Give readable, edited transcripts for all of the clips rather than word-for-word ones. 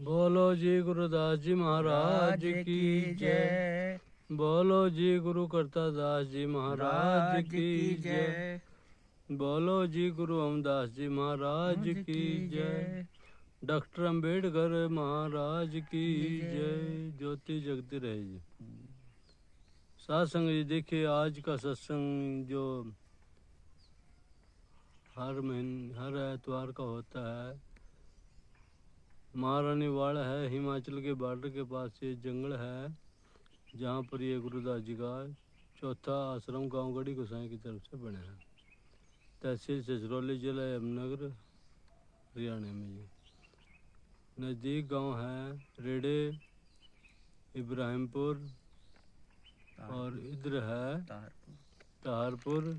बोलो जी गुरुदास जी महाराज की जय। बोलो जी गुरु करता दास जी महाराज की जय। बोलो जी गुरु अमरदास जी महाराज की जय। डॉक्टर अंबेडकर महाराज की जय। ज्योति जगती रहे जी। सत्संग जी देखिए, आज का सत्संग जो हर एतवार का होता है, महारानी वाड़ है, हिमाचल के बॉर्डर के पास ये जंगल है, जहाँ पर ये गुरुदास जी का चौथा आश्रम गांव गढ़ी गोसाई की तरफ से बना है। तहसील छछरौली, जिला यमुनानगर, हरियाणा में। ये नज़दीक गांव है रेड़े, इब्राहिमपुर, और इधर है ताहरपुर,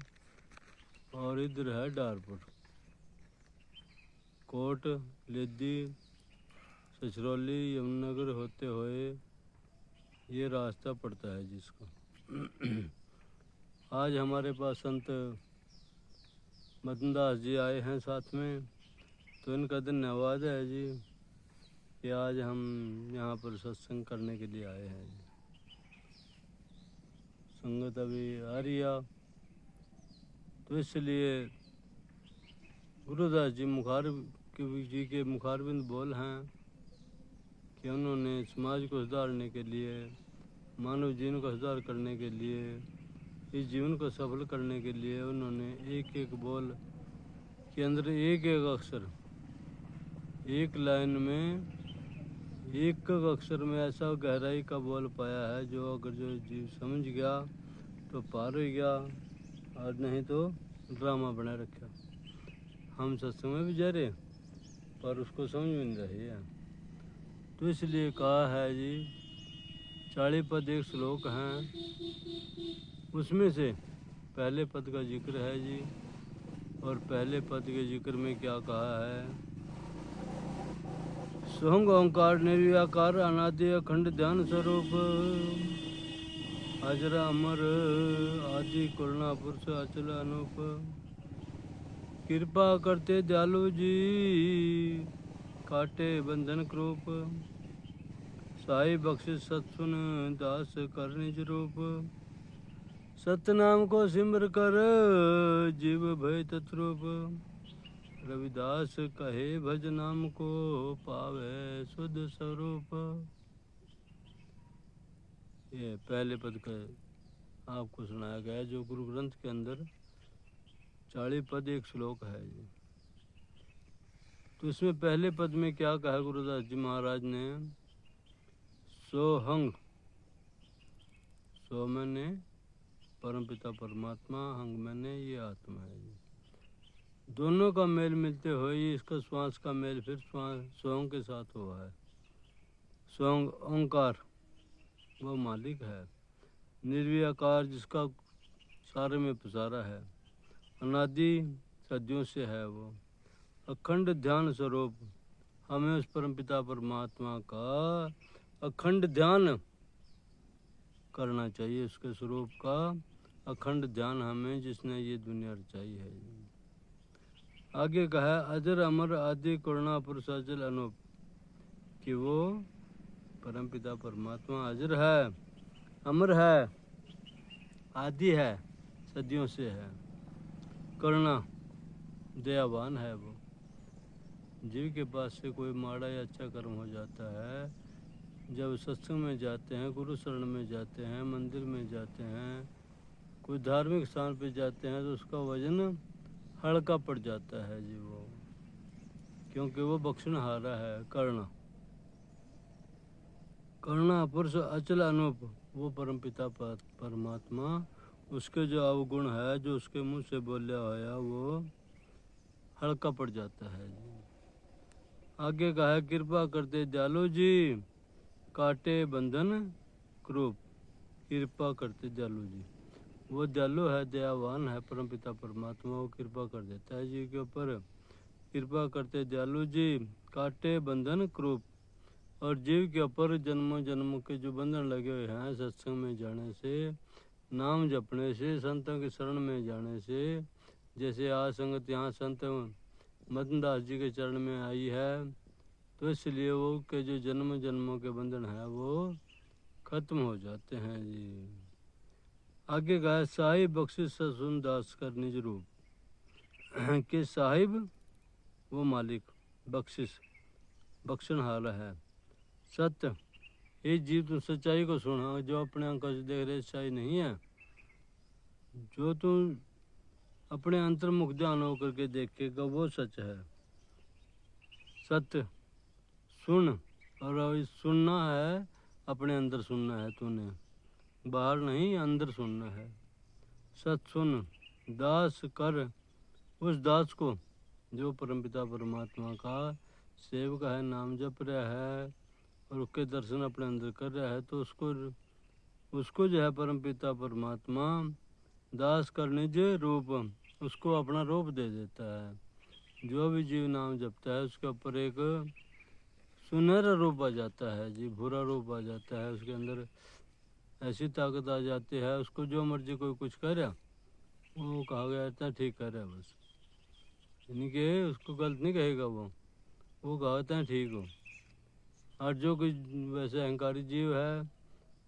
और इधर है डारपुर। कोट, लेदी, छछरौली, यमुनानगर होते हुए ये रास्ता पड़ता है जिसको। आज हमारे पास संत मदनदास जी आए हैं साथ में, तो इनका धन्यवाद है जी कि आज हम यहाँ पर सत्संग करने के लिए आए हैं जी। संगत अभी आ रही है, तो इसलिए गुरुदास जी के मुखारबिंद बोल हैं कि उन्होंने समाज को सुधारने के लिए, मानव जीवन को सुधार करने के लिए, इस जीवन को सफल करने के लिए उन्होंने एक एक बोल के अंदर एक एक अक्षर, एक लाइन में एक एक अक्षर में ऐसा गहराई का बोल पाया है, जो अगर जो जीव समझ गया तो पार हो गया, और नहीं तो ड्रामा बना रखा। हम सत्संग में भी जा रहे पर उसको समझ में नहीं रही है, तो इसलिए कहा है जी 40 पद एक श्लोक हैं, उसमें से पहले पद का जिक्र है जी। और पहले पद के जिक्र में क्या कहा है? सोहंग ओंकार निर्व्याकार अनादि अखंड ध्यान स्वरूप, अजर अमर आदि करुणा पुरुष अचल अनूप, कृपा करते दयालु जी काटे बंधन क्रूप, साई बख्शिश सत्सुन दास कर निज रूप, सतनाम को सिमर कर जीव भय तत्रूप, रविदास कहे भज नाम को पावे शुद्ध स्वरूप। ये पहले पद का आपको सुनाया गया, जो गुरु ग्रंथ के अंदर 40 पद एक श्लोक है जी। तो इसमें पहले पद में क्या कहा गुरुदास जी महाराज ने? सोहंग, सो मैंने परमपिता परमात्मा, हंग मैंने ये आत्मा है जी। दोनों का मेल मिलते हुए ये इसका श्वास का मेल फिर सोहंग के साथ हुआ है। सोहंग ओंकार वो मालिक है, निर्व्याकार जिसका सारे में पसारा है, अनादि सदियों से है वो, अखंड ध्यान स्वरूप, हमें उस परमपिता परमात्मा का अखंड ध्यान करना चाहिए, उसके स्वरूप का अखंड ध्यान हमें, जिसने ये दुनिया रचाई है। आगे कहा अजर अमर आदि करुणा पुरुष अचल अनूप, कि वो परमपिता परमात्मा अजर है, अमर है, आदि है, सदियों से है, करुणा दयावान है। वो जीव के पास से कोई माड़ा या अच्छा कर्म हो जाता है, जब सत्संग में जाते हैं, गुरु शरण में जाते हैं, मंदिर में जाते हैं, कोई धार्मिक स्थान पे जाते हैं, तो उसका वजन हल्का पड़ जाता है जी वो, क्योंकि वो बख्शनहारा है। करुणा पुरुष अचल अनूप, वो परमपिता परमात्मा, उसके जो अवगुण है, जो उसके मुंह से बोलिया होया, वो हल्का पड़ जाता है जी। आगे कहा है कृपा करते दयालु जी काटे बंधन क्रूप, कृपा करते दयालु जी, वो दयालु है, दयावान है, परमपिता परमात्मा, वो कृपा कर देता है जी के ऊपर। कृपा करते दयालु जी काटे बंधन क्रूप, और जीव के ऊपर जन्मों जन्मों के जो बंधन लगे हुए हैं, सत्संग में जाने से, नाम जपने से, संतों की शरण में जाने से, जैसे आज संगत यहाँ संत मदनदास जी के चरण में आई है, तो इसलिए वो के जो जन्म जन्मों के बंधन है वो खत्म हो जाते हैं जी। आगे कहा साहिब बख्शिश सुन दास कर निज रूप के साहिब वो मालिक, बख्शिश बख्शन हाल है। सत्य ये जीव तुम सच्चाई को सुना, जो अपने आंखों से देख रहे सच्चाई नहीं है, जो तुम अपने अंतर्मुख ध्यान होकर के देखेगा वो सच है। सत्य सुन, और सुनना है अपने अंदर सुनना है, तूने बाहर नहीं अंदर सुनना है। सत सुन दास कर उस दास को जो परमपिता परमात्मा का सेवक है, नाम जप रहा है और उसके दर्शन अपने अंदर कर रहा है, तो उसको जो है परमपिता परमात्मा दास कर निज रूप, उसको अपना रूप दे देता है। जो भी जीव नाम जपता है उसके ऊपर एक सुनहरा रूप आ जाता है जी, भूरा रूप आ जाता है, उसके अंदर ऐसी ताकत आ जाती है, उसको जो मर्जी कोई कुछ करे वो कहा गया इतना ठीक कर रहा है बस, यानी कि उसको गलत नहीं कहेगा वो कहा ठीक हो। और जो कोई वैसे अहंकारी जीव है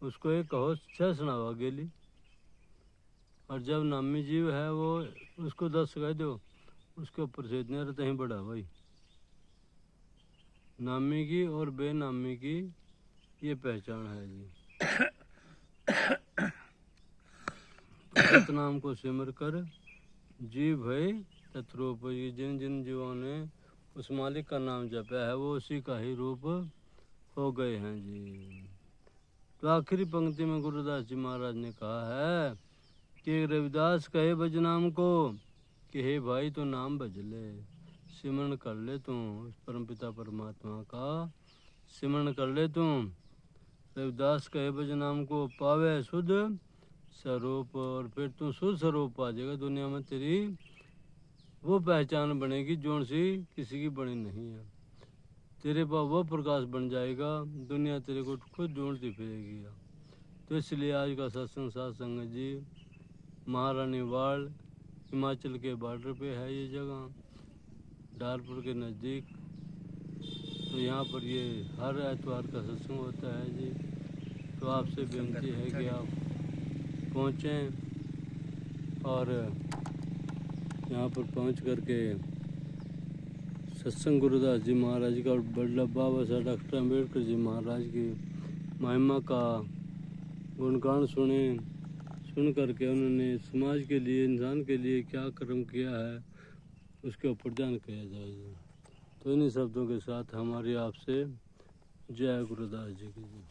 उसको एक कहो छह सुनावा गेली, और जब नामी जीव है वो उसको 10 कह दो, उसके ऊपर से इतने रहते ही बड़ा भाई। नामी की और बेनामी की ये पहचान है जी। सतनाम को सिमर कर जीव भय तत्रूप, जिन जिन जीवों ने उस मालिक का नाम जपा है वो उसी का ही रूप हो गए हैं जी। तो आखिरी पंक्ति में गुरुदास जी महाराज ने कहा है कि रविदास कहे भजनाम को कि हे भाई तो नाम भज ले, सिमरण कर ले तू परमपिता परमात्मा का सिमरण कर ले तू। रविदास कहे भजनाम को पावे शुद्ध स्वरूप, और फिर तू शुद्ध स्वरूप आ जाएगा, दुनिया में तेरी वो पहचान बनेगी जोन सी किसी की बनी नहीं है, तेरे पास वो प्रकाश बन जाएगा, दुनिया तेरे को खुद ढूंढती फिरेगी। तो इसलिए आज का सत्संग जी महारानी वाड़ हिमाचल के बॉर्डर पे है ये जगह, डालपुर के नज़दीक। तो यहाँ पर ये हर एतवार का सत्संग होता है जी। तो आपसे बेनती है कि आप पहुँचें और यहाँ पर पहुँच करके सत्संग गुरुदास जी महाराज का और वल्लभ बाबा साहब डॉक्टर अम्बेडकर जी महाराज की महिमा का गुणगान सुन करके उन्होंने समाज के लिए इंसान के लिए क्या कर्म किया है उसके ऊपर ध्यान किया जाए। तो इन्हीं शब्दों के साथ हमारी आपसे जय गुरुदास जी की।